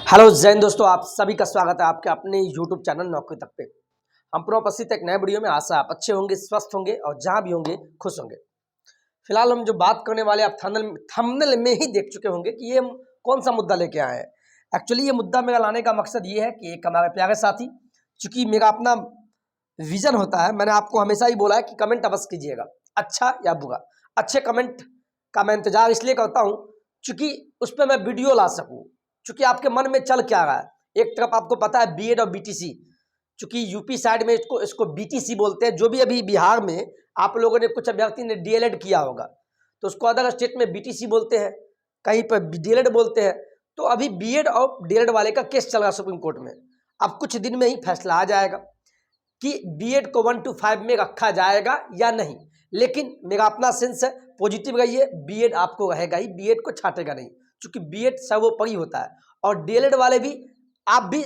Hello Jain दोस्तों, आप सभी का स्वागत है आपके अपने यूट्यूब चैनल नौकरी तक पे। हम पुनः उपस्थित एक नए वीडियो में। आशा आप अच्छे होंगे, स्वस्थ होंगे और जहां भी होंगे खुश होंगे। फिलहाल हम जो बात करने वाले, आप थंबनेल में ही देख चुके होंगे कि ये हम कौन सा मुद्दा लेके आए हैं। एक्चुअली ये मुद्दा मेरा लाने का मकसद ये है कि एक हमारे प्यारे साथी, चूंकि मेरा अपना विजन होता है, मैंने आपको हमेशा ही बोला है कि कमेंट अवश्य कीजिएगा, अच्छा या बुरा। अच्छे कमेंट का मैं इंतजार इसलिए करता हूँ चूंकि उस पर मैं वीडियो ला सकूँ, चूंकि आपके मन में चल क्या रहा है। एक तरफ आपको पता है बीएड और बीटीसी, चूंकि यूपी साइड में इसको बीटीसी बोलते हैं। जो भी अभी बिहार में आप लोगों ने, कुछ अभ्यर्थी ने डीएलएड किया होगा तो उसको अदर स्टेट में बीटीसी बोलते हैं, कहीं पर डीएलएड बोलते हैं। तो अभी बीएड और डीएलएड वाले का केस चल रहा है सुप्रीम कोर्ट में। अब कुछ दिन में ही फैसला आ जाएगा कि बीएड को 1 to 5 में रखा जाएगा या नहीं। लेकिन मेरा अपना सेंस है, पॉजिटिव रहिए, बीएड आपको रहेगा ही, बीएड को छाटेगा नहीं, क्योंकि बीएड सर्वोपरि होता है। और डीएलएड वाले भी, आप भी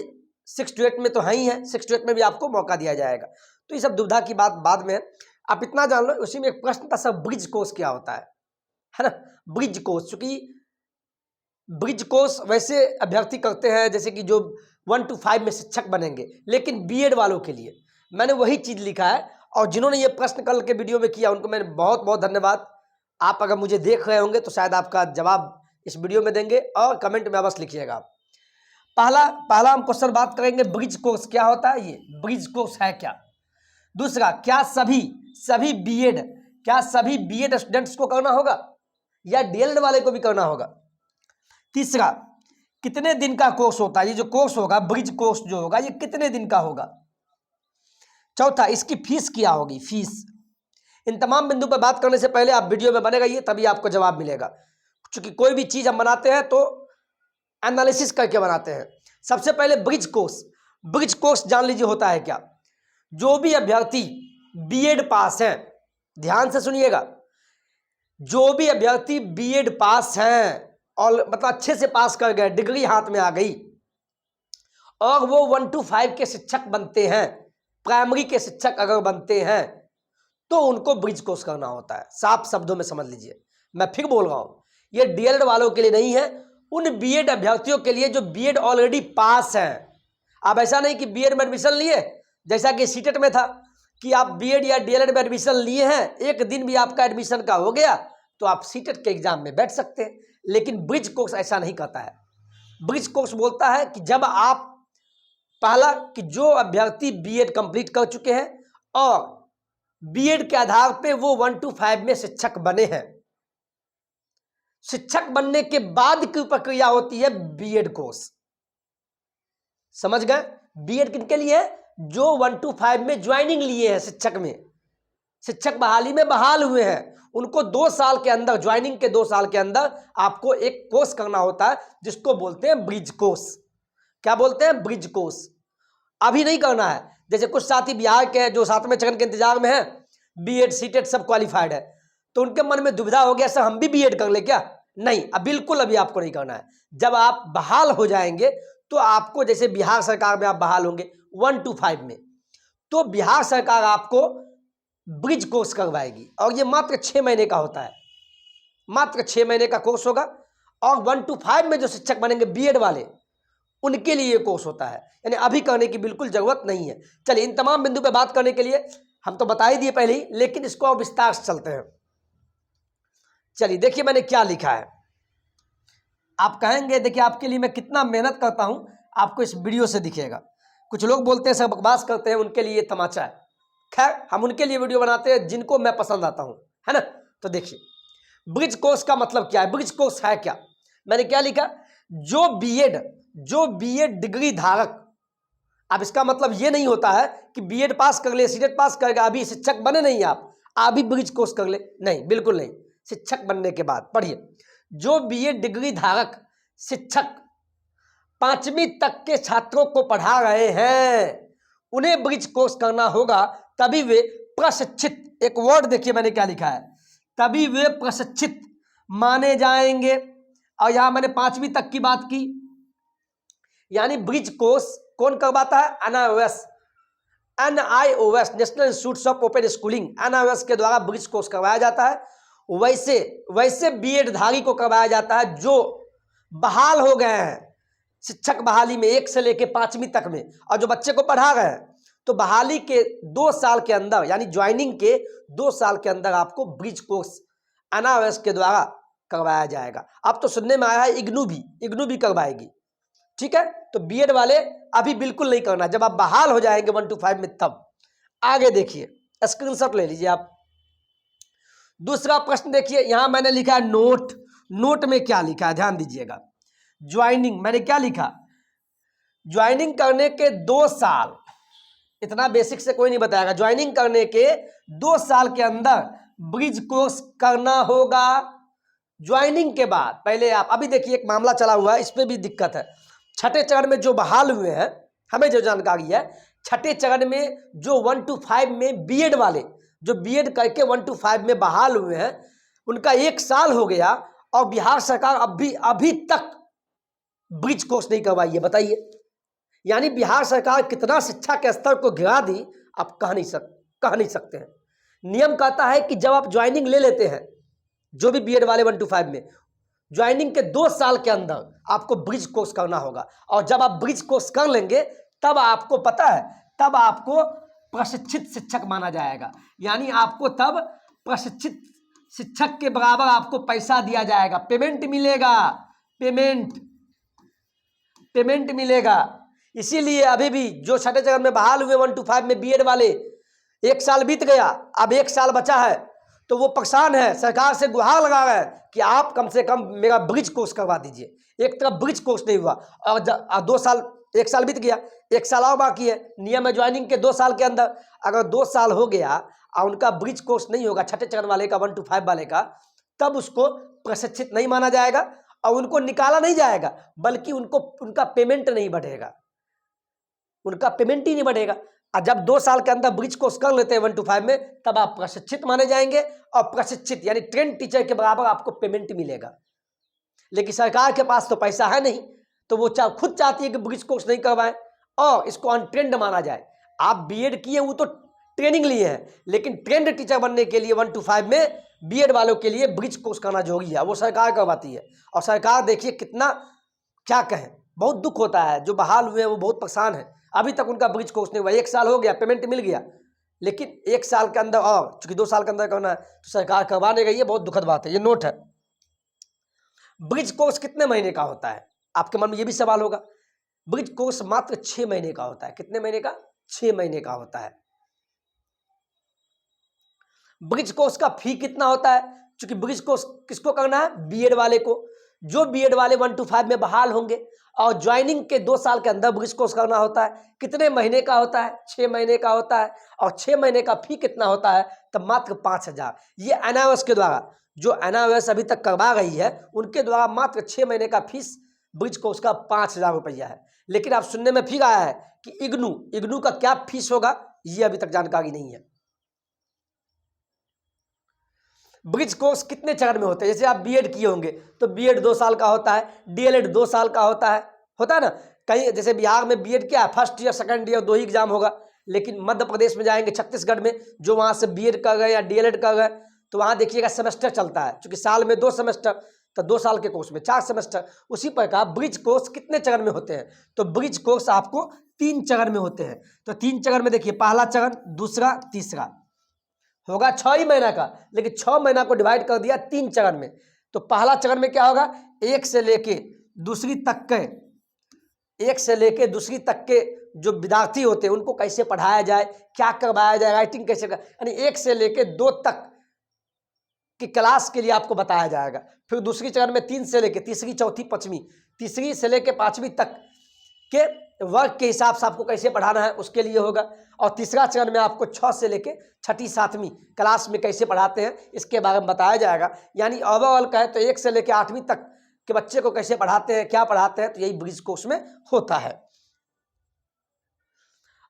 6 to 8 में तो है ही है, 6 to 8 में भी आपको मौका दिया जाएगा। तो ये सब दुविधा की बात बाद में है, आप इतना जान लो। उसी में एक प्रश्न था सर, ब्रिज कोर्स क्या होता है ना। ब्रिज कोर्स, चूंकि ब्रिज कोर्स वैसे अभ्यर्थी करते हैं जैसे कि जो 1 to 5 में शिक्षक बनेंगे, लेकिन बीएड वालों के लिए मैंने वही चीज लिखा है। और जिन्होंने ये प्रश्न कल के वीडियो में किया, उनको मैंने बहुत बहुत धन्यवाद। आप अगर मुझे देख रहे होंगे तो शायद आपका जवाब इस वीडियो में देंगे और कमेंट में अवश्य लिखिएगा। पहला हम क्वेश्चन बात करेंगे, ब्रिज कोर्स क्या होता है, ये ब्रिज कोर्स है क्या। दूसरा, क्या सभी बीएड स्टूडेंट्स को करना होगा या डीएलएड वाले को भी करना होगा। तीसरा, कितने दिन का कोर्स होता है, ये जो कोर्स होगा, ब्रिज कोर्स जो होगा, ये कितने दिन का होगा। चौथा, इसकी फीस क्या होगी, फीस। इन तमाम बिंदु पर बात करने से पहले आप वीडियो में बने रहिए, तभी आपको जवाब मिलेगा। क्योंकि कोई भी चीज हम बनाते हैं तो एनालिसिस करके बनाते हैं। सबसे पहले ब्रिज कोर्स जान लीजिए होता है क्या। जो भी अभ्यर्थी बीएड पास हैं, ध्यान से सुनिएगा, जो भी अभ्यर्थी बीएड पास हैं और मतलब अच्छे से पास कर गए, डिग्री हाथ में आ गई, और वो 1 to 5 के शिक्षक बनते हैं, प्राइमरी के शिक्षक अगर बनते हैं, तो उनको ब्रिज कोर्स करना होता है। साफ शब्दों में समझ लीजिए, मैं फिर बोल रहा हूं, ये डीएलएड वालों के लिए नहीं है, उन बीएड अभ्यर्थियों के लिए जो बीएड ऑलरेडी पास हैं। अब ऐसा नहीं कि बीएड में एडमिशन लिए, जैसा कि सीटेट में था कि आप बीएड या डीएलएड में एडमिशन लिए हैं, एक दिन भी आपका एडमिशन का हो गया तो आप सीटेट के एग्जाम में बैठ सकते हैं। लेकिन ब्रिज कोर्स ऐसा नहीं करता है। ब्रिज कोर्स बोलता है कि जब आप, पहला कि जो अभ्यर्थी बीएड कंप्लीट कर चुके हैं और बीएड के आधार पे वो 1 to 5 में शिक्षक बने हैं, शिक्षक बनने के बाद की प्रक्रिया होती है बीएड कोर्स। समझ गए। बीएड किनके लिए है, जो 1 to 5 में ज्वाइनिंग लिए हैं, शिक्षक में, शिक्षक बहाली में बहाल हुए हैं, उनको 2 साल के अंदर, ज्वाइनिंग के 2 साल के अंदर आपको एक कोर्स करना होता है जिसको बोलते हैं ब्रिज कोर्स। क्या बोलते हैं, ब्रिज कोर्स। अभी नहीं करना है। जैसे कुछ साथी बिहार के हैं जो 7वें चरण के इंतजार में हैं, बीएड सीटेट सब क्वालिफाइड है, तो उनके मन में दुविधा हो गया, सर हम भी बीएड कर ले क्या। नहीं, अब बिल्कुल अभी आपको नहीं करना है। जब आप बहाल हो जाएंगे तो आपको, जैसे बिहार सरकार में आप बहाल होंगे 1 to 5 में, तो बिहार सरकार आपको ब्रिज कोर्स करवाएगी और ये मात्र 6 महीने का होता है, मात्र 6 महीने का कोर्स होगा। और 1 to 5 में जो शिक्षक बनेंगे बीएड वाले, उनके लिए ये कोर्स होता है, यानी अभी करने की बिल्कुल जरूरत नहीं है। चलिए, इन तमाम बिंदु पे बात करने के लिए हम तो बता ही दिए पहले ही, लेकिन इसको अब विस्तार से चलते हैं। चलिए देखिए मैंने क्या लिखा है। आप कहेंगे देखिए आपके लिए मैं कितना मेहनत करता हूं, आपको इस वीडियो से दिखेगा। कुछ लोग बोलते हैं सर बकवास करते हैं, उनके लिए तमाचा है। खैर, हम उनके लिए वीडियो बनाते हैं जिनको मैं पसंद आता हूं, है ना। तो देखिए, ब्रिज कोर्स का मतलब क्या है, ब्रिज कोर्स है क्या। मैंने क्या लिखा, जो बीएड डिग्री धारक। अब इसका मतलब ये नहीं होता है कि बीएड पास कर ले, सीटेट पास करेगा, अभी शिक्षक बने नहीं आप अभी ब्रिज कोर्स कर ले, नहीं, बिल्कुल नहीं। शिक्षक बनने के बाद पढ़िए, जो बीएड डिग्री धारक शिक्षक 5वीं तक के छात्रों को पढ़ा रहे हैं, उन्हें ब्रिज कोर्स करना होगा, तभी वे प्रशिक्षित, एक वर्ड देखिए मैंने क्या लिखा है, तभी वे प्रशिक्षित माने जाएंगे। और यहां मैंने 5वीं तक की बात की, यानी ब्रिज कोर्स कौन करवाता है, NIOS, national institute of open schooling, NIOS के द्वारा ब्रिज कोर्स करवाया जाता है। वैसे बीएड धारी को करवाया जाता है जो बहाल हो गए हैं, शिक्षक बहाली में 1 से लेके 5वीं तक में, और जो बच्चे को पढ़ा रहे हैं तो बहाली के 2 साल के अंदर यानी ज्वाइनिंग के 2 साल के अंदर आपको ब्रिज कोर्स एनआईओएस के द्वारा करवाया जाएगा। अब तो सुनने में आया है इग्नू भी करवाएगी। ठीक है, तो बीएड वाले अभी बिल्कुल नहीं करना, जब आप बहाल हो जाएंगे 1 to 5 में तब। आगे देखिए, स्क्रीनशॉट ले लीजिए आप। दूसरा प्रश्न देखिए, यहां मैंने लिखा है नोट में क्या लिखा है ध्यान दीजिएगा। ज्वाइनिंग मैंने क्या लिखा, ज्वाइनिंग करने के 2 साल, इतना बेसिक से कोई नहीं बताएगा। ज्वाइनिंग करने के 2 साल के अंदर ब्रिज कोर्स करना होगा। ज्वाइनिंग के बाद पहले आप, अभी देखिए एक मामला चला हुआ है, इस पर भी दिक्कत है। छठे चरण में जो बहाल हुए हैं, हमें जो जानकारी है, छठे चरण में जो 1 to 5 में बीएड वाले जो बीएड करके 1 to 5 में बहाल हुए हैं, उनका 1 साल हो गया और बिहार सरकार अभी तक ब्रिज कोर्स नहीं करवाई है। बताइए, यानी बिहार सरकार कितना शिक्षा के स्तर को गिरा दी, आप कह नहीं सकते हैं। नियम कहता है कि जब आप ज्वाइनिंग ले लेते हैं, जो भी बीएड वाले 1 to 5 में, ज्वाइनिंग के 2 साल के अंदर आपको ब्रिज कोर्स करना होगा। और जब आप ब्रिज कोर्स कर लेंगे तब आपको पता है, तब आपको प्रशिक्षित शिक्षक माना जाएगा। यानी आपको तब प्रशिक्षित शिक्षक के बराबर आपको पैसा दिया जाएगा, पेमेंट मिलेगा। इसीलिए अभी भी जो छठे चरण में बहाल हुए 1 to 5 में बीएड वाले, 1 साल बीत गया, अब 1 साल बचा है, तो वो परेशान है, सरकार से गुहार लगा रहा है कि आप कम से कम मेरा ब्रिज कोर्स करवा दीजिए। एक तरफ ब्रिज कोर्स नहीं हुआ और 2 साल, 1 साल बीत गया, 1 साल और बाकी है। नियम है ज्वाइनिंग के 2 साल के अंदर, अगर 2 साल हो गया और उनका ब्रिज कोर्स नहीं होगा, छठे चरण वाले का 1 to 5 वाले का, तब उसको प्रशिक्षित नहीं माना जाएगा और उनको निकाला नहीं जाएगा, बल्कि उनका पेमेंट नहीं बढ़ेगा, उनका पेमेंट ही नहीं बढ़ेगा। और जब 2 साल के अंदर ब्रिज कोर्स कर लेते हैं 1 to 5 में, तब आप प्रशिक्षित माने जाएंगे और प्रशिक्षित यानी ट्रेंड टीचर के बराबर आपको पेमेंट मिलेगा। लेकिन सरकार के पास तो पैसा है नहीं, तो वो खुद चाहती है कि ब्रिज कोर्स नहीं करवाएं और इसको अनट्रेंड माना जाए। आप बीएड किए, वो तो ट्रेनिंग लिए हैं, लेकिन ट्रेंड टीचर बनने के लिए 1 to 5 में बीएड वालों के लिए ब्रिज कोर्स करना जरूरी है, वो सरकार करवाती है। और सरकार देखिए कितना, क्या कहें, बहुत दुख होता है। जो बहाल हुए हैं वो बहुत परेशान है, अभी तक उनका ब्रिज कोर्स नहीं हुआ। 1 साल हो गया, पेमेंट मिल गया, लेकिन 1 साल के अंदर, और चूंकि 2 साल के अंदर करना है तो सरकार करवा नहीं रही है। बहुत दुखद बात है। ये नोट है। ब्रिज कोर्स कितने महीने का होता है, आपके मन में ये भी सवाल होगा। ब्रिज कोर्स मात्र 6 महीने का होता है। कितने महीने का? 6 महीने का होता है। ब्रिज कोर्स का फी कितना होता है? क्योंकि ब्रिज कोर्स किसको करना है? बीएड वाले को। जो बीएड वाले 1 to 5 में बहाल होंगे और ज्वाइनिंग के 2 साल के अंदर ब्रिज कोर्स करना होता है। कितने महीने का होता है? 6 महीने का होता है। और 6 महीने का फी कितना होता है? तब मात्र 5,000। ये एनआईओएस के द्वारा, जो एनआईओएस अभी तक करवा रही है, उनके द्वारा मात्र 6 महीने का फीस ब्रिज कोर्स का 5,000 रुपया है। लेकिन आप सुनने में फिर आया है कि इग्नू का क्या फीस होगा, ये अभी तक जानकारी नहीं है। ब्रिज कोर्स कितने चरण में होते हैं? जैसे आप बीएड किए होंगे तो बीएड 2 साल का होता है, डीएलएड 2 साल का होता है ना। कहीं जैसे बिहार में बीएड क्या है, फर्स्ट ईयर सेकंड ईयर 2 ही एग्जाम होगा। लेकिन मध्य प्रदेश में जाएंगे, छत्तीसगढ़ में, जो वहाँ से बीएड कर गए या डीएलएड कर गए, तो वहाँ देखिएगा सेमेस्टर चलता है। क्योंकि साल में 2 सेमेस्टर, तो 2 साल के कोर्स में 4 सेमेस्टर। उसी प्रकार ब्रिज कोर्स कितने चरण में होते हैं? तो ब्रिज कोर्स आपको 3 चरण में होते हैं। तो 3 चरण में देखिए, पहला चरण, दूसरा, तीसरा, होगा 6 ही महीना का। लेकिन 6 महीना को डिवाइड कर दिया 3 चरण में। तो पहला चरण में क्या होगा? 1 से लेके दूसरी तक के जो विद्यार्थी होते हैं उनको कैसे पढ़ाया जाए, क्या करवाया जाए, राइटिंग कैसे कर, यानी 1 से लेके 2 तक की क्लास के लिए आपको बताया जाएगा। फिर दूसरी चरण में 3 से लेके तीसरी, चौथी, पांचवी, तीसरी से लेके 5वीं तक के वर्ग के हिसाब से आपको कैसे पढ़ाना है उसके लिए होगा। और तीसरा चरण में आपको 6 से लेके 6ठी 7वीं क्लास में कैसे पढ़ाते हैं इसके बारे में बताया जाएगा। यानी ओवरऑल कहे तो 1 से लेके 8वीं तक के बच्चे को कैसे पढ़ाते हैं, क्या पढ़ाते हैं, तो यही ब्रिज कोर्स में होता है।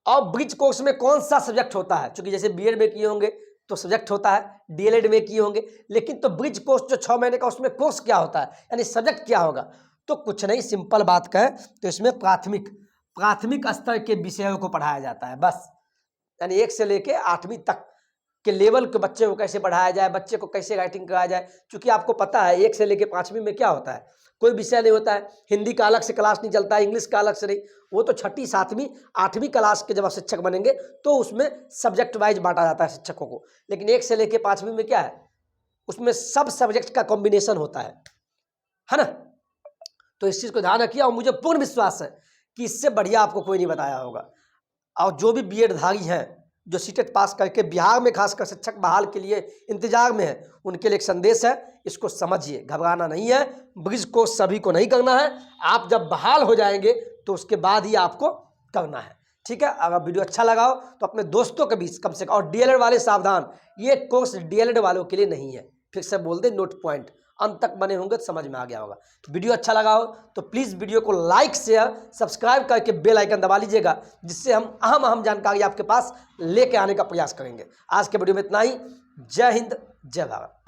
और ब्रिज कोर्स में कौन सा सब्जेक्ट होता है? क्योंकि जैसे बीएड में किए होंगे तो सब्जेक्ट होता है, डीएलएड में किए होंगे, लेकिन तो ब्रिज कोर्स जो 6 महीने का, उसमें कोर्स क्या होता है, यानी सब्जेक्ट क्या होगा? तो कुछ नहीं, सिंपल बात कहें तो इसमें प्राथमिक स्तर के विषयों को पढ़ाया जाता है बस। यानी 1 से लेके 8वीं तक कि लेवल के बच्चे को कैसे पढ़ाया जाए, बच्चे को कैसे राइटिंग कराया जाए। क्योंकि आपको पता है 1 से लेकर 5वीं में क्या होता है, कोई विषय नहीं होता है। हिंदी का अलग से क्लास नहीं चलता है, इंग्लिश का अलग से नहीं, वो तो 6ठी 7वीं 8वीं क्लास के जब आप शिक्षक बनेंगे तो उसमें सब्जेक्ट वाइज बांटा जाता है शिक्षकों को। लेकिन 1 से लेकर 5वीं में क्या है, उसमें सब सब्जेक्ट का कॉम्बिनेशन होता है ना। तो इस चीज़ को ध्यान रखिए और मुझे पूर्ण विश्वास है कि इससे बढ़िया आपको कोई नहीं बताया होगा। और जो भी बीएड धारी हैं, जो सीटेट पास करके बिहार में खासकर शिक्षक बहाल के लिए इंतजार में है, उनके लिए एक संदेश है, इसको समझिए, घबराना नहीं है। ब्रिज को सभी को नहीं करना है, आप जब बहाल हो जाएंगे तो उसके बाद ही आपको करना है। ठीक है, अगर वीडियो अच्छा लगा हो तो अपने दोस्तों के बीच कम से कम, और डीएलएड वाले सावधान, ये कोर्स डीएलएड वालों के लिए नहीं है, फिर से बोल दे, नोट पॉइंट अंत तक बने होंगे तो समझ में आ गया होगा। तो वीडियो अच्छा लगा हो तो प्लीज़ वीडियो को लाइक शेयर सब्सक्राइब करके बेल आइकन दबा लीजिएगा, जिससे हम अहम जानकारी आपके पास लेके आने का प्रयास करेंगे। आज के वीडियो में इतना ही। जय हिंद, जय भारत।